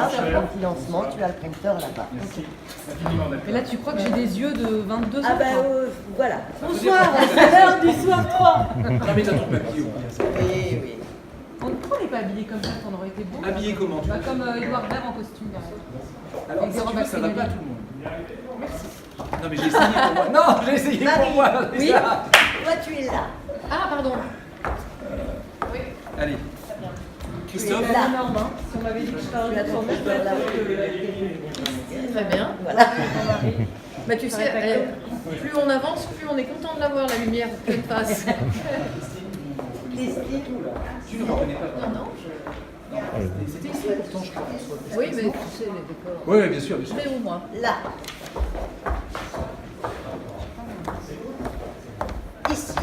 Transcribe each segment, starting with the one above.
là, sur le financement, tu as le prompteur là-bas. Merci. Infiniment d'accord. Mais là, tu crois que j'ai des yeux de 22 ans. Ah ben voilà. Bonsoir, c'est l'heure du soir 3. Non mais t'as ton papier au pire. Oui, oui. Pourquoi on n'est pas habillé comme ça quand on aurait été beau? Habillé comment tu Bah, comme Édouard Baird en costume derrière. Alors, Avec si des tu robes veux, ça va pas à à tout le monde. Merci. Non mais j'ai essayé pour moi. Non, j'ai essayé pour Marie, moi. oui. Ça. Toi, tu es là. Ah, pardon. Allez. Tu es Christophe. là. Énorme, hein. Si on m'avait dit que je parlais Tu as de ton 100 mètres, prompteur là. Très bien. Voilà. Bah, tu sais, plus on avance, plus on est content de l'avoir, la lumière pleine face. Christine. Tu ne reconnais pas. Non, non. C'était ici pourtant, je crois. Oui, mais tu sais, les décors. Oui, bien sûr, bien sûr. Mais au moins. Là. Ici.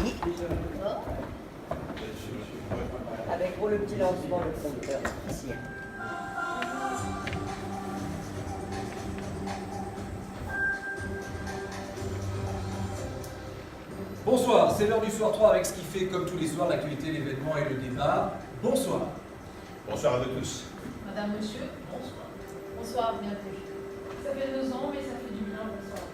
Avec pour le petit lancement le prompteur. Ici. Bonsoir, c'est l'heure du soir 3 avec ce qui fait comme tous les soirs l'actualité, l'événement et le débat. Bonsoir. Bonsoir à vous tous. Madame, monsieur, bonsoir. Bonsoir, bienvenue. Ça fait 2 ans, mais ça fait du bien, bonsoir.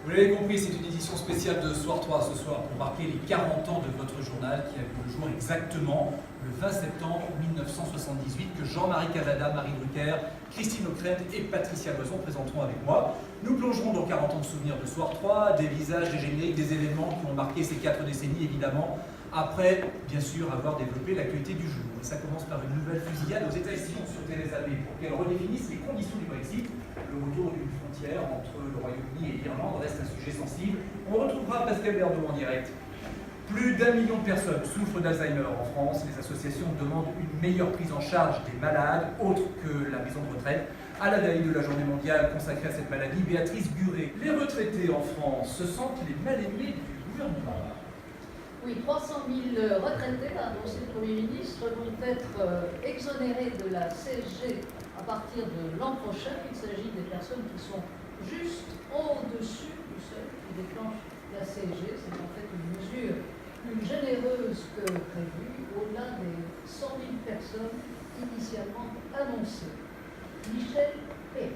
Vous l'avez compris, c'est une édition spéciale de Soir 3 ce soir pour marquer les 40 ans de votre journal qui a vu le jour exactement le 20 septembre 1978 que Jean-Marie Cavada, Marie Drucker, Christine Ockrent et Patricia Loison présenteront avec moi. Nous plongerons dans 40 ans de souvenirs de Soir 3, des visages, des génériques, des événements qui ont marqué ces 4 décennies évidemment, après bien sûr avoir développé l'actualité du jour. Et ça commence par une nouvelle fusillade aux États-Unis sur Theresa May pour qu'elle redéfinisse les conditions du Brexit. Le retour d'une frontière entre le Royaume-Uni et l'Irlande reste un sujet sensible. On retrouvera Pascal Berdo en direct. Plus d'1 million de personnes souffrent d'Alzheimer en France. Les associations demandent une meilleure prise en charge des malades, autre que la maison de retraite. À la veille de la journée mondiale consacrée à cette maladie, Béatrice Guré. Les retraités en France se sentent les mal-aimés du gouvernement. Oui, 300 000 retraités, a annoncé le Premier ministre, vont être exonérés de la CSG à partir de l'an prochain. Il s'agit des personnes qui sont juste au-dessus du seuil qui déclenche la CSG. C'est en fait une mesure plus généreuse que prévue, au-delà des 100 000 personnes initialement annoncées. Michel P.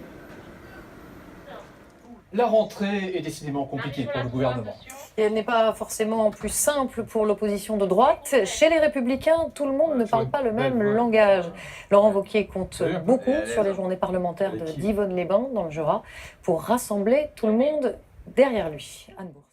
La rentrée est décidément compliquée pour le gouvernement. Et elle n'est pas forcément plus simple pour l'opposition de droite. Chez les Républicains, tout le monde ne parle pas le même langage. Laurent Wauquiez compte beaucoup sur les journées parlementaires de Divonne-les-Bains, dans le Jura, pour rassembler tout le monde derrière lui. Anne Bourse.